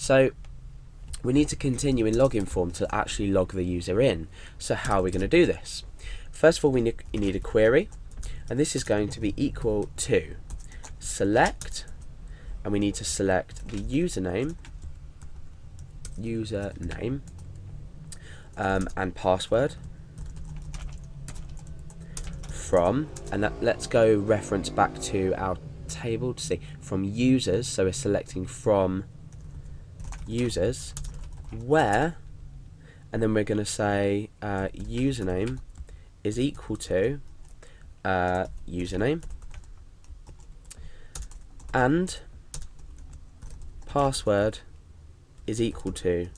So we need to continue in login form to actually log the user in. So how are we going to do this? First of all, we need a query, and this is going to be equal to select, and we need to select the username and password from, and let's go reference back to our table to see, from users. So we're selecting from users, where, and then we're going to say username is equal to username, and password is equal to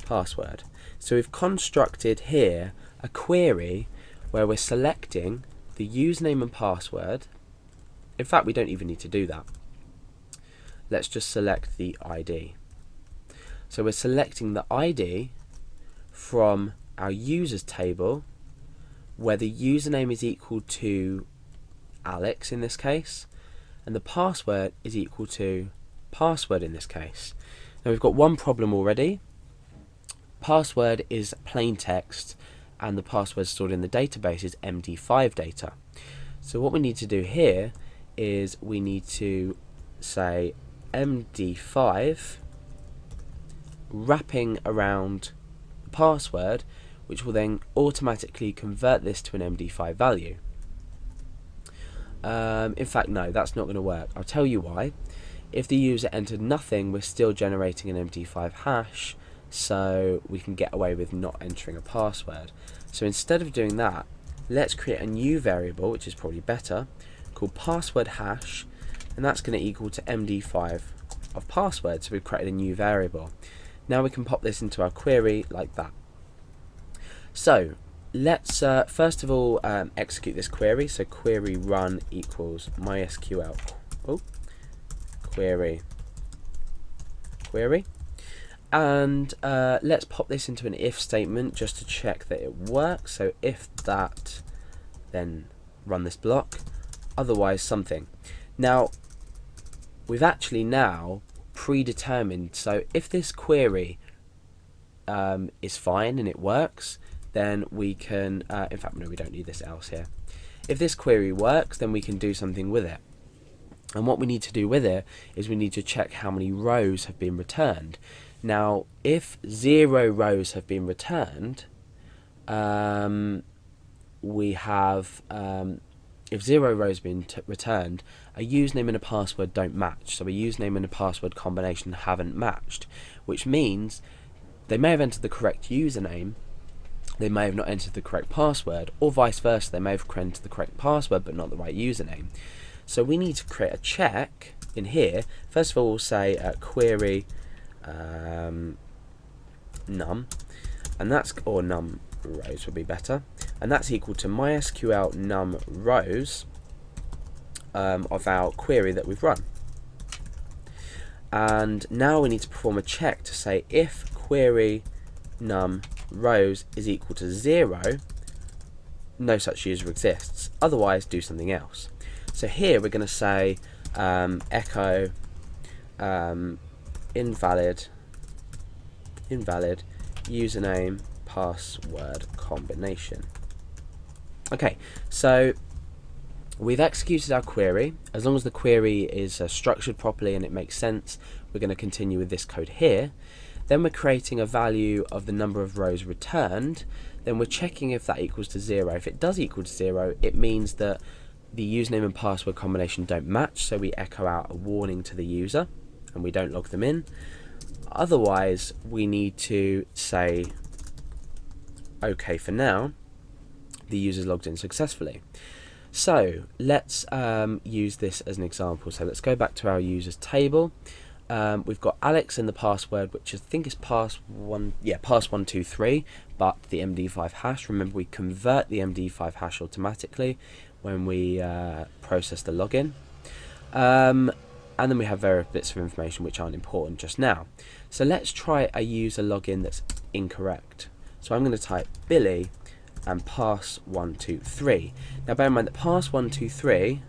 password. So we've constructed here a query where we're selecting the username and password. In fact, we don't even need to do that. Let's just select the ID. So we're selecting the ID from our users table, where the username is equal to Alex in this case, and the password is equal to password in this case. Now we've got one problem already. Password is plain text, and the password stored in the database is MD5 data. So what we need to do here is we need to say MD5 wrapping around the password, which will then automatically convert this to an MD5 value. In fact, no, that's not going to work. I'll tell you why. If the user entered nothing, we're still generating an MD5 hash, so we can get away with not entering a password. So instead of doing that, let's create a new variable, which is probably better, called password hash, and that's going to equal to MD5 of password. So we've created a new variable. Now we can pop this into our query like that. So let's first of all execute this query. So query run equals MySQL query, and let's pop this into an if statement just to check that it works. So if that, then run this block, otherwise something. Now we've actually now predetermined, so if this query is fine and it works, then we can in fact no, we don't need this else here. If this query works, then we can do something with it. And what we need to do with it is we need to check how many rows have been returned. Now, if 0 rows have been returned, we have, if 0 rows have been returned, a username and a password don't match. So a username and a password combination haven't matched, which means they may have entered the correct username, they may have not entered the correct password, or vice versa, they may have entered the correct password but not the right username. So we need to create a check in here. First of all, we'll say query num, and that's, or num rows would be better, and that's equal to MySQL num rows of our query that we've run. And now we need to perform a check to say if query num rows is equal to 0, no such user exists, otherwise do something else. So here we're going to say echo invalid username password combination. Okay, so we've executed our query. As long as the query is structured properly and it makes sense, we're going to continue with this code here. Then we're creating a value of the number of rows returned. Then we're checking if that equals to 0. If it does equal to 0, it means that the username and password combination don't match, so we echo out a warning to the user and we don't log them in. Otherwise, we need to say OK for now, the user's logged in successfully. So let's use this as an example. So let's go back to our users table. We've got Alex in the password, which I think is pass123, but the MD5 hash. Remember, we convert the MD5 hash automatically when we process the login. And then we have various bits of information which aren't important just now. So let's try a user login that's incorrect. So I'm going to type Billy and pass123. Now bear in mind that pass123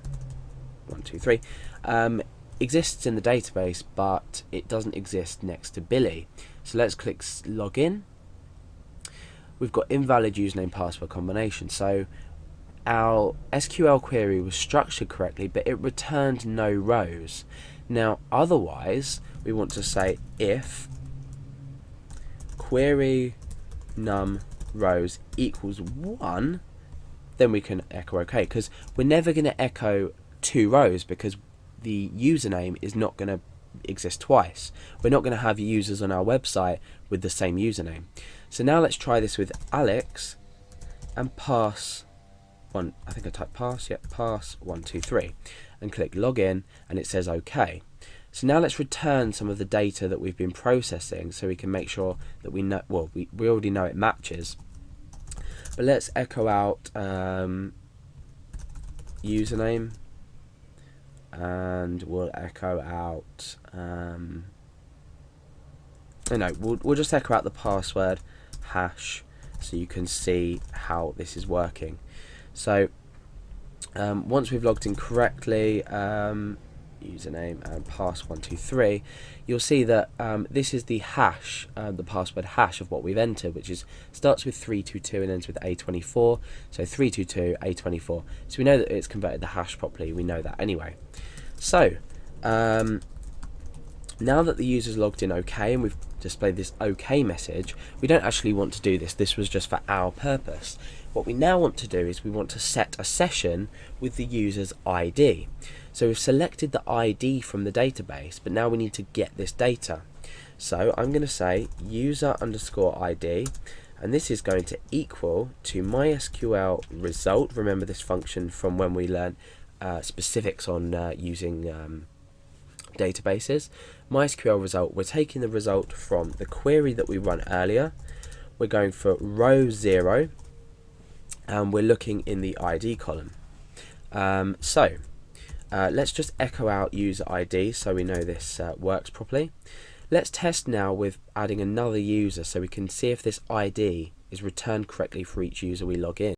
exists in the database, but it doesn't exist next to Billy. So let's click login. We've got invalid username password combination. So our SQL query was structured correctly, but it returned no rows. Now, otherwise, we want to say if query num rows equals 1, then we can echo OK, because we're never going to echo 2 rows because the username is not going to exist twice. We're not going to have users on our website with the same username. So now let's try this with Alex and pass one. I think I typed pass, yep, pass 123, and click login, and it says OK. So now let's return some of the data that we've been processing so we can make sure that we know, well, we already know it matches. But let's echo out username, and we'll echo out, we'll just echo out the password hash so you can see how this is working. So once we've logged in correctly, username and pass123, you'll see that this is the hash, the password hash of what we've entered, which is starts with 322 and ends with A24. So 322 A24. So we know that it's converted the hash properly. We know that anyway. So now that the user's logged in OK and we've displayed this OK message, we don't actually want to do this. This was just for our purpose. What we now want to do is we want to set a session with the user's ID. So we've selected the ID from the database, but now we need to get this data. So I'm going to say user_ID, and this is going to equal to MySQL result. Remember this function from when we learned specifics on using databases. MySQL result, we're taking the result from the query that we run earlier. We're going for row 0, and we're looking in the ID column. Let's just echo out user ID so we know this works properly. Let's test now with adding another user so we can see if this ID is returned correctly for each user we log in.